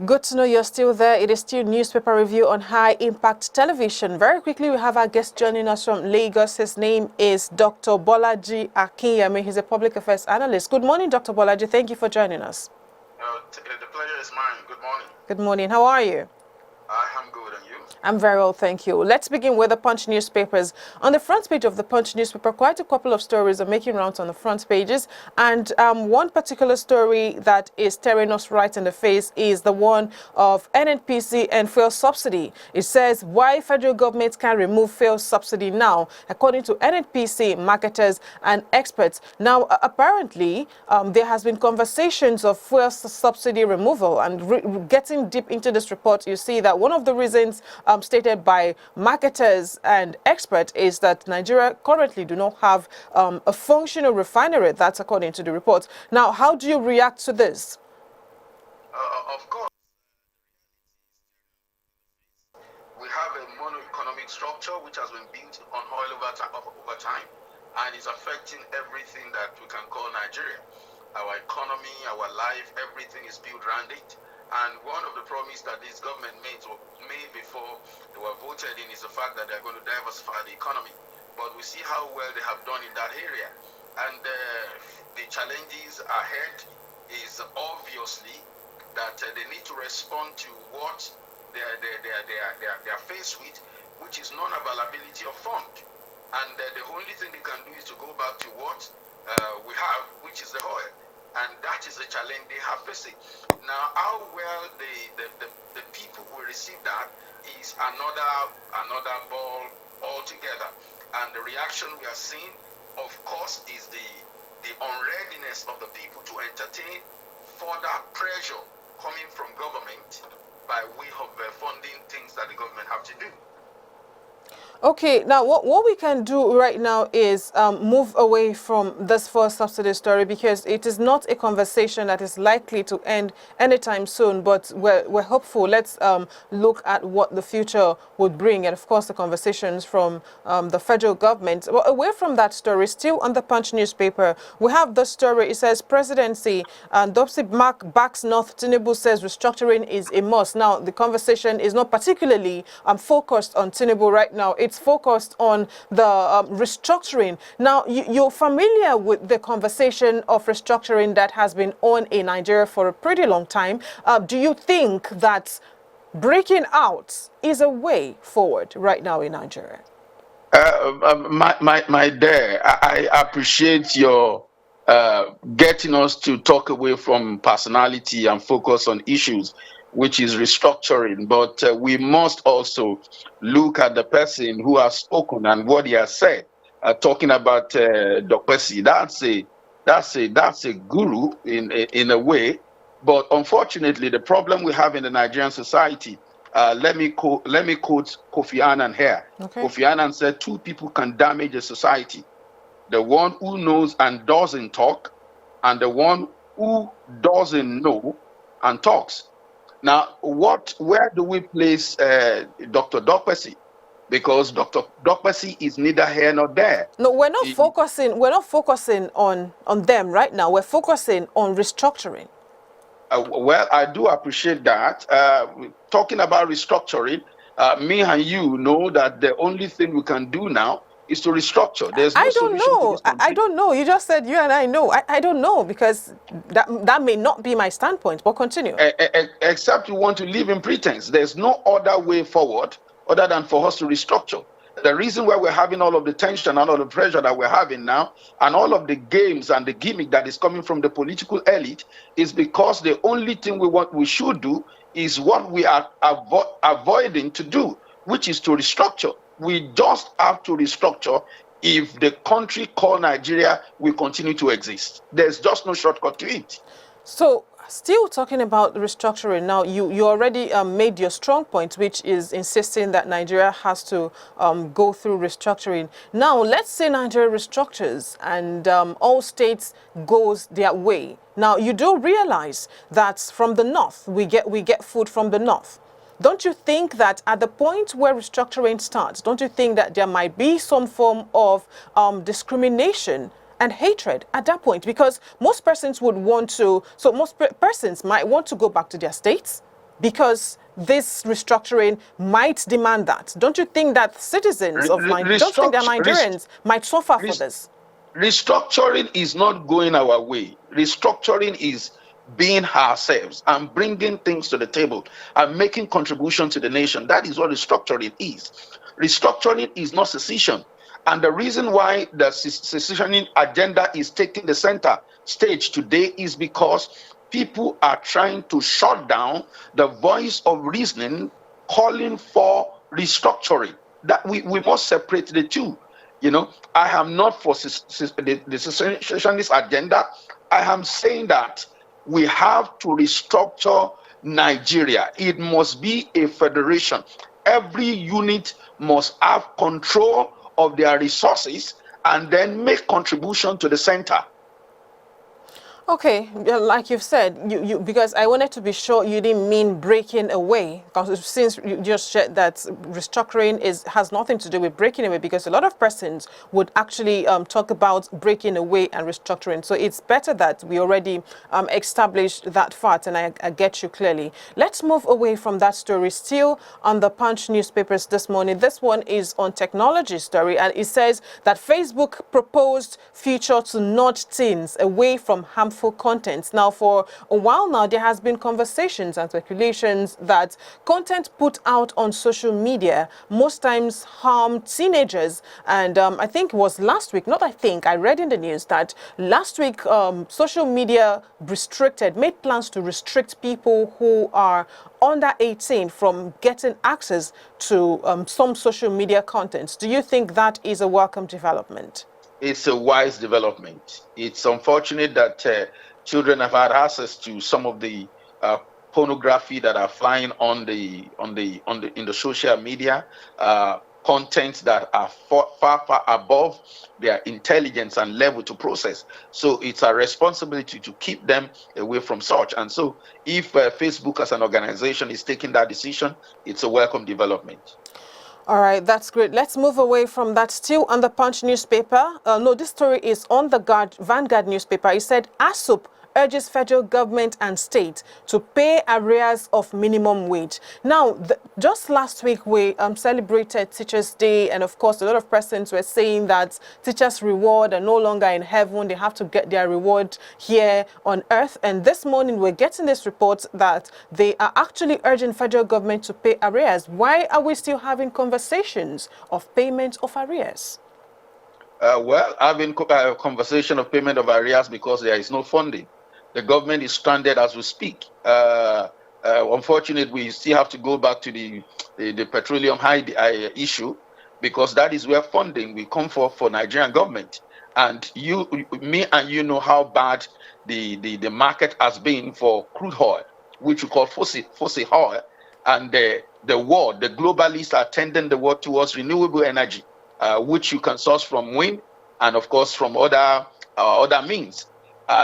Good to know you're still there. It is still newspaper review on High Impact Television. Very quickly, we have our guest joining us from Lagos. His name is Dr. Bolaji Akinyemi. He's a public affairs analyst. Good morning, Dr. Bolaji. Thank you for joining us. The pleasure is mine. Good morning. Good morning. How are you? I am good, and you? I'm very well, thank you. Let's begin with the Punch newspapers. On the front page of the Punch newspaper, quite a couple of stories are making rounds on the front pages. And one particular story that is staring us right in the face is the one of NNPC and fuel subsidy. It says why federal government can remove fuel subsidy now, according to NNPC, marketers and experts. Now, apparently, there has been conversations of fuel subsidy removal. And getting deep into this report, you see that one of the reasons stated by marketers and experts is that Nigeria currently do not have a functional refinery. That's according to the report. Now, how do you react to this? Of course, we have a mono-economic structure which has been built on oil over time, and is affecting everything that we can call Nigeria. Our economy, our life, everything is built around it. And one of the promises that this government made before they were voted in is the fact that they're going to diversify the economy. But we see how well they have done in that area. And the challenges ahead is obviously that they need to respond to what they're faced with, which is non-availability of fund. And the only thing they can do is to go back to what we have, which is the oil. And that is the challenge they have facing. Now, how well the people will receive that is another ball altogether. And the reaction we are seeing, of course, is the unreadiness of the people to entertain further pressure coming from government by way of funding things that the government have to do. Okay, now what we can do right now is move away from this fuel subsidy story, because it is not a conversation that is likely to end anytime soon, but we're hopeful. Let's look at what the future would bring, and of course the conversations from the federal government. Well, away from that story, still on the Punch newspaper, we have the story. It says presidency, Dopsy Mark backs North, Tinubu says restructuring is a must. Now, the conversation is not particularly focused on Tinubu right now. It's focused on the restructuring. Now, you're familiar with the conversation of restructuring that has been on in Nigeria for a pretty long time. Do you think that breaking out is a way forward right now in Nigeria? My dear, I appreciate your getting us to talk away from personality and focus on issues, which is restructuring. But we must also look at the person who has spoken and what he has said. Talking about Dokpesi, that's a guru in a way. But unfortunately, the problem we have in the Nigerian society. Let me quote Kofi Annan here. Okay. Kofi Annan said 2 people can damage a society: the one who knows and doesn't talk, and the one who doesn't know and talks. Now, where do we place Dr. Dokpesi? Because Dr. Dokpesi is neither here nor there. No, we're not focusing on them right now. We're focusing on restructuring. Well, I do appreciate that. Talking about restructuring, me and you know that the only thing we can do now is to restructure. There's no solution to this country. I don't know. You just said you and I know. I don't know, because that may not be my standpoint, but continue. Except you want to live in pretense. There's no other way forward other than for us to restructure. The reason why we're having all of the tension and all the pressure that we're having now, and all of the games and the gimmick that is coming from the political elite, is because the only thing we should do is what we are avoiding to do, which is to restructure. We just have to restructure if the country called Nigeria will continue to exist. There's just no shortcut to it. So, still talking about restructuring now, you already made your strong point, which is insisting that Nigeria has to go through restructuring. Now, let's say Nigeria restructures and all states goes their way. Now, you do realize that from the north, we get food from the north. Don't you think that at the point where restructuring starts, don't you think that there might be some form of discrimination and hatred at that point? Because most persons would want to, persons might want to go back to their states. because this restructuring might demand that. Don't you think that citizens of Nigeria, don't you think that Nigerians might suffer for this? Restructuring is not going our way. Restructuring is being ourselves and bringing things to the table and making contribution to the nation. That is what restructuring is. Restructuring is not secession. And the reason why the secession agenda is taking the center stage today is because people are trying to shut down the voice of reasoning calling for restructuring. That we must separate the two. You know, I am not for the secessionist agenda. I am saying that we have to restructure Nigeria. It must be a federation. Every unit must have control of their resources and then make contribution to the center. Okay, like you've said, you because I wanted to be sure you didn't mean breaking away, because since you just said that restructuring has nothing to do with breaking away, because a lot of persons would actually talk about breaking away and restructuring. So it's better that we already established that fact, and I get you clearly. Let's move away from that story. Still on the Punch newspapers this morning, this one is on technology story, and it says that Facebook proposed future to nudge teens away from harmful contents. Now, for a while now, there has been conversations and speculations that content put out on social media most times harm teenagers. And I think it was last week, not I think, I read in the news that last week social media made plans to restrict people who are under 18 from getting access to some social media contents. Do you think that is a welcome development? It's a wise development. It's unfortunate that children have had access to some of the pornography that are flying in the social media, contents that are far above their intelligence and level to process. So it's a responsibility to keep them away from such. And so if Facebook as an organization is taking that decision, it's a welcome development. All right, that's great. Let's move away from that. Still on the Punch newspaper. No, this story is on the Vanguard newspaper. It said ASUP urges federal government and state to pay arrears of minimum wage. Now, just last week, we celebrated Teachers' Day, and of course, a lot of persons were saying that teachers' reward are no longer in heaven. They have to get their reward here on earth. And this morning, we're getting this report that they are actually urging federal government to pay arrears. Why are we still having conversations of payment of arrears? Well, having a conversation of payment of arrears because there is no funding. The government is stranded as we speak. Unfortunately, we still have to go back to the petroleum issue, because that is where funding will come for Nigerian government. And me and you know how bad the market has been for crude oil, which we call fossil oil. And the globalists are tending the world towards renewable energy, which you can source from wind and, of course, from other means.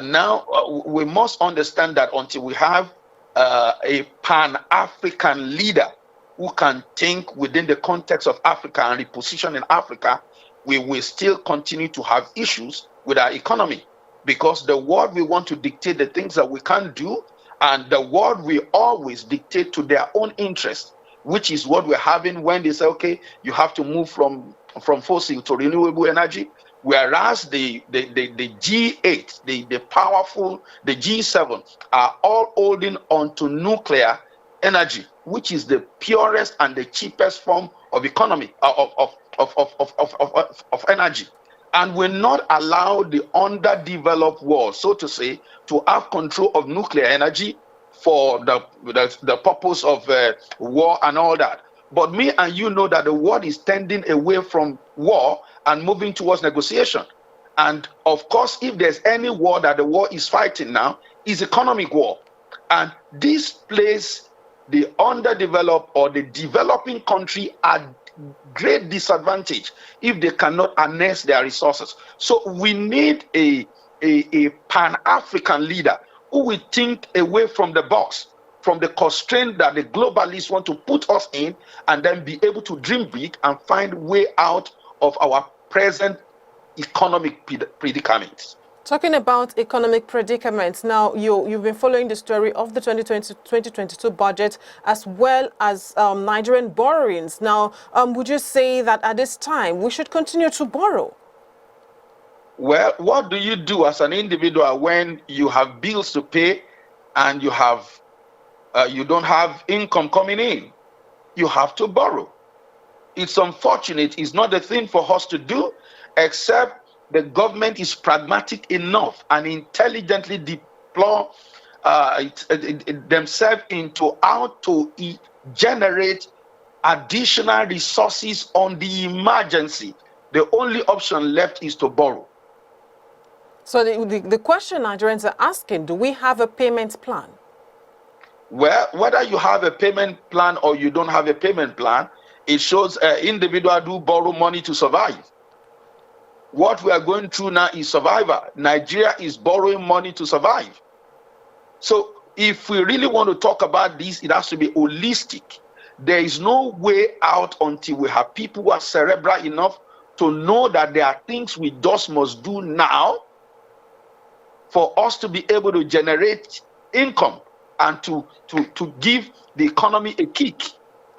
Now, we must understand that until we have a Pan-African leader who can think within the context of Africa and reposition in Africa, we will still continue to have issues with our economy, because the world will want to dictate the things that we can't do, and the world will always dictate to their own interest, which is what we're having when they say, okay, you have to move from fossil to renewable energy. Whereas the G8, the powerful, the G7 are all holding on to nuclear energy, which is the purest and the cheapest form of economy of energy, and will not allow the underdeveloped world, so to say, to have control of nuclear energy for the purpose of war and all that. But me and you know that the world is tending away from war and moving towards negotiation. And of course, if there's any war that the world is fighting now, is economic war. And this places the underdeveloped or the developing country at great disadvantage if they cannot harness their resources. So we need a Pan-African leader who will think away from the box, from the constraint that the globalists want to put us in, and then be able to dream big and find way out of our present economic predicaments. Talking about economic predicaments, now you've been following the story of the 2020-2022 budget as well as Nigerian borrowings. Now, would you say that at this time we should continue to borrow? Well, what do you do as an individual when you have bills to pay and you don't have income coming in? You have to borrow. It's unfortunate. It's not the thing for us to do, except the government is pragmatic enough and intelligently deploy themselves into how to generate additional resources on the emergency. The only option left is to borrow. So the question Nigerians are asking, do we have a payment plan? Well, whether you have a payment plan or you don't have a payment plan, it shows individuals do borrow money to survive. What we are going through now is survival. Nigeria is borrowing money to survive. So if we really want to talk about this, it has to be holistic. There is no way out until we have people who are cerebral enough to know that there are things we just must do now for us to be able to generate income and to give the economy a kick.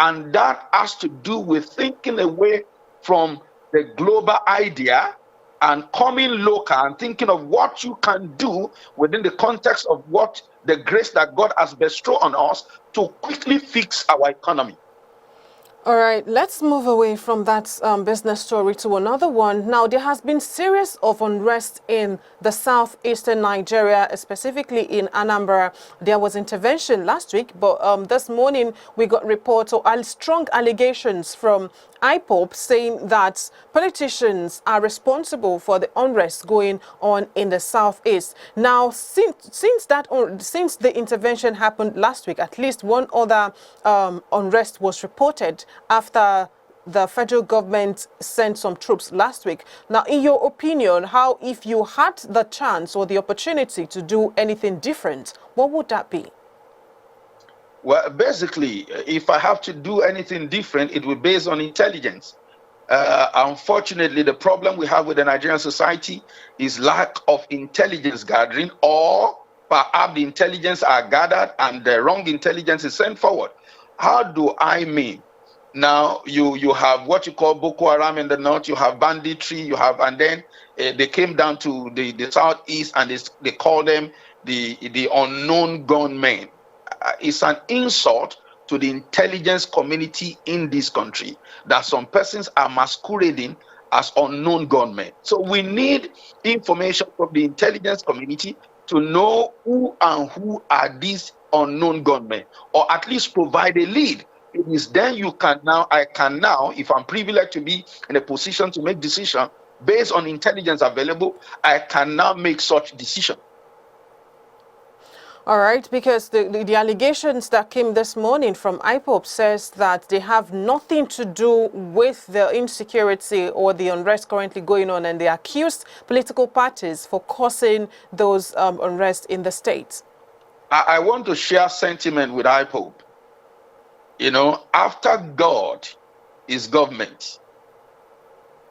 And that has to do with thinking away from the global idea and coming local and thinking of what you can do within the context of what the grace that God has bestowed on us to quickly fix our economy. All right, let's move away from that business story to another one. Now, there has been series of unrest in the southeastern Nigeria, specifically in Anambra. There was intervention last week, but this morning we got reports or strong allegations from IPOB saying that politicians are responsible for the unrest going on in the southeast. Now, since the intervention happened last week, at least one other unrest was reported after the federal government sent some troops last week. Now, in your opinion, how, if you had the chance or the opportunity to do anything different, what would that be? Well, basically, if I have to do anything different, it will be based on intelligence. Unfortunately, the problem we have with the Nigerian society is lack of intelligence gathering, or perhaps the intelligence are gathered and the wrong intelligence is sent forward. How do I mean? Now, you have what you call Boko Haram in the north, you have banditry, and then they came down to the southeast and they call them the unknown gunmen. It's an insult to the intelligence community in this country that some persons are masquerading as unknown gunmen. So we need information from the intelligence community to know who are these unknown gunmen, or at least provide a lead. It is then I can now, if I'm privileged to be in a position to make decision based on intelligence available, I can now make such decision. All right, because the allegations that came this morning from IPOB says that they have nothing to do with the insecurity or the unrest currently going on, and they accused political parties for causing those unrest in the state. I want to share sentiment with IPOB. You know, after God is government.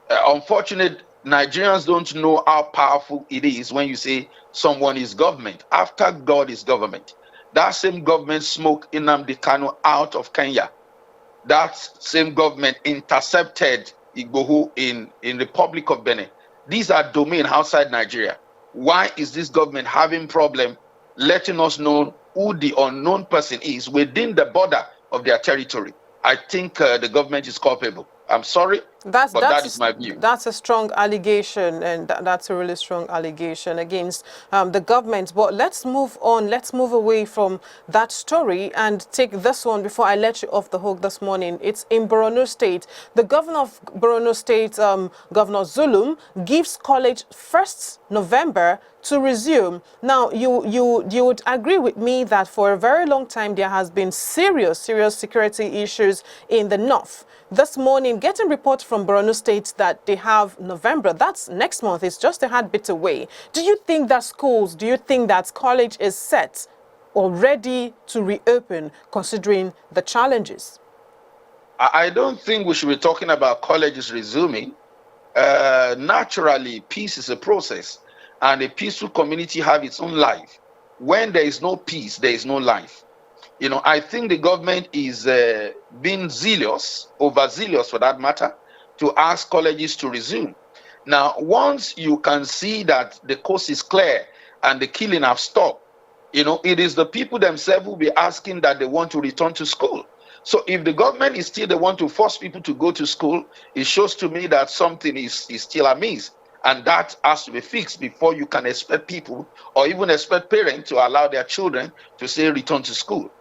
Unfortunately, Nigerians don't know how powerful it is when you say someone is government. After God is government. That same government smoked Nnamdi Kanu out of Kenya. That same government intercepted Igboho in Republic of Benin. These are domain outside Nigeria. Why is this government having problem letting us know who the unknown person is within the border of their territory? I think the government is culpable. I'm sorry, but that is my view. That's a strong allegation, and that's a really strong allegation against the government. But let's move on. Let's move away from that story and take this one before I let you off the hook this morning. It's in Borno State. The governor of Borno State, Governor Zulum, gives college 1st November to resume. Now, you would agree with me that for a very long time there has been serious security issues in the north. This morning, getting reports from Borno State that they have November, that's next month, it's just a heartbeat away. Do you think that college is set or ready to reopen, considering the challenges? I don't think we should be talking about colleges resuming. Naturally, peace is a process. and a peaceful community have its own life. When there is no peace, there is no life. I think the government is being zealous, overzealous for that matter, to ask colleges to resume. Now, once you can see that the coast is clear and the killing have stopped, it is the people themselves who will be asking that they want to return to school. So if the government is still the one to force people to go to school, it shows to me that something is still amiss. And that has to be fixed before you can expect people or even expect parents to allow their children to say return to school.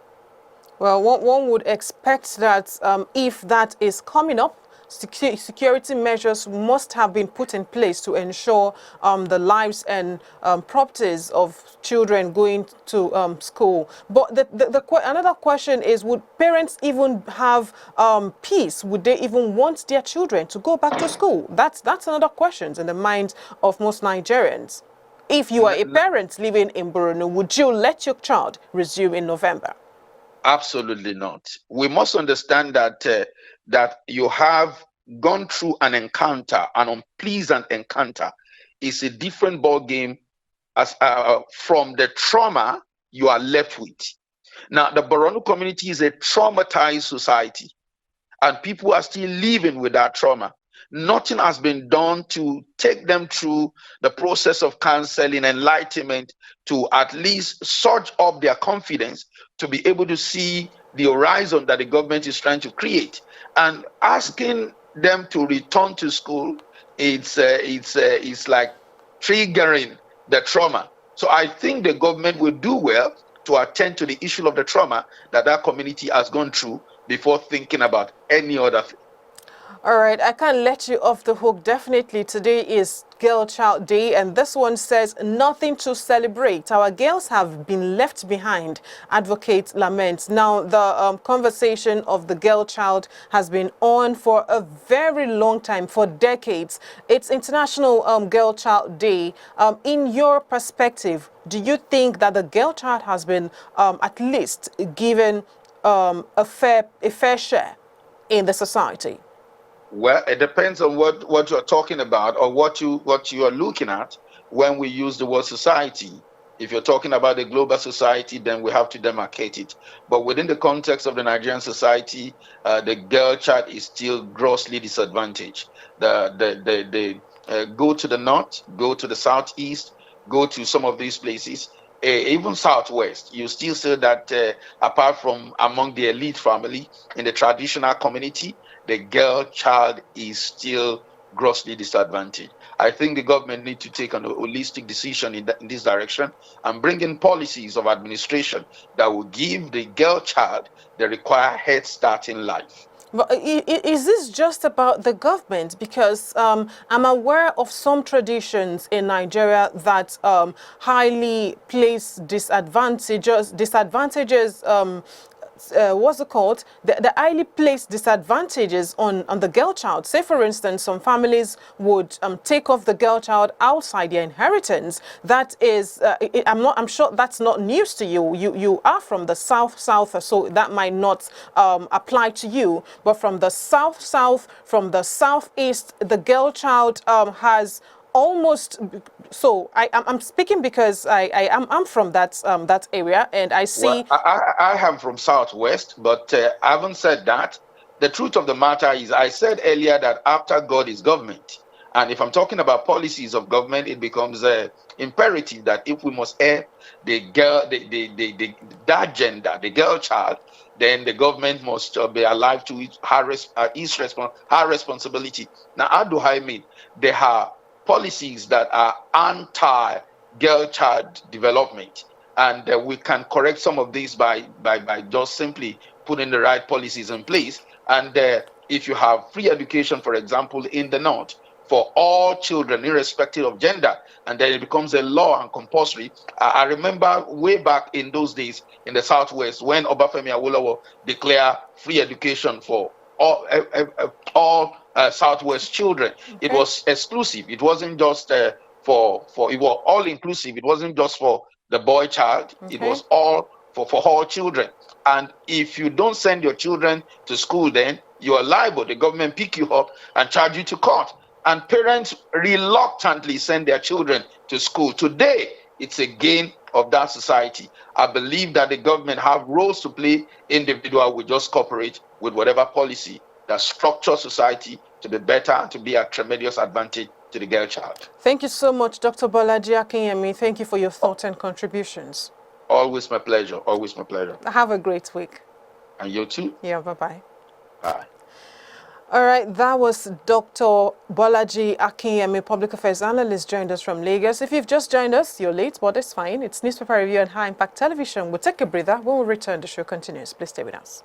Well, one would expect that if that is coming up, security measures must have been put in place to ensure the lives and properties of children going to school. But another question is, would parents even have peace? Would they even want their children to go back to school? That's another question in the minds of most Nigerians. If you are a parent living in Borno, would you let your child resume in November? Absolutely not. We must understand that you have gone through an encounter, an unpleasant encounter. It's a different ball game as from the trauma you are left with. Now, the Boronu community is a traumatized society, and people are still living with that trauma. Nothing has been done to take them through the process of counseling, enlightenment, to at least surge up their confidence to be able to see the horizon that the government is trying to create. And asking them to return to school, it's like triggering the trauma. So I think the government will do well to attend to the issue of the trauma that community has gone through before thinking about any other thing. All right, I can't let you off the hook. Definitely, today is Girl Child Day, and this one says nothing to celebrate. Our girls have been left behind, advocate laments. Now, the conversation of the girl child has been on for a very long time, for decades. It's International Girl Child Day. In your perspective, do you think that the girl child has been at least given a fair share in the society? Well, it depends on what you're talking about or what you are looking at when we use the word society. If you're talking about the global society, then we have to demarcate it. But within the context of the Nigerian society, the girl child is still grossly disadvantaged. Go to the north, go to the southeast, go to some of these places, even southwest. You still see that apart from among the elite family in the traditional community, the girl child is still grossly disadvantaged. I think the government need to take a holistic decision in this direction and bring in policies of administration that will give the girl child the required head start in life. But is this just about the government? Because I'm aware of some traditions in Nigeria that highly place disadvantages what's it called? The highly placed disadvantages on the girl child. Say, for instance, some families would take off the girl child outside their inheritance. That is, I'm sure that's not news to you. You are from the south, so that might not apply to you. But from the south, from the southeast, the girl child has almost, so I'm speaking because I'm from that area, and I see. Well, I am from Southwest, but I haven't said that. The truth of the matter is, I said earlier that after God is government, and if I'm talking about policies of government, it becomes imperative that if we must help the girl, that gender, the girl child, then the government must be alive to her responsibility. Now, how do I mean? There are policies that are anti-girl child development, and we can correct some of these by just simply putting the right policies in place. And if you have free education, for example, in the north for all children, irrespective of gender, and then it becomes a law and compulsory. I remember way back in those days in the southwest when Obafemi Awolowo declared free education for all southwest children. Okay. It was exclusive. It wasn't just for it was all inclusive. It wasn't just for the boy child. Okay. It was all for all children. And if you don't send your children to school, then you are liable. The government pick you up and charge you to court. and parents reluctantly send their children to school. Today, it's a gain of that society. I believe that the government have roles to play. Individual will just cooperate with whatever policy that structures society to be better and to be a tremendous advantage to the girl child. Thank you so much, Dr. Bolaji Akinyemi. Thank you for your thoughts and contributions. Always my pleasure. Always my pleasure. Have a great week. And you too. Yeah, bye-bye. Bye. All right, that was Dr. Bolaji Akinyemi, public affairs analyst, joined us from Lagos. If you've just joined us, you're late, but it's fine. It's Newspaper Review on High Impact Television. We'll take a breather. When we return, the show continues. Please stay with us.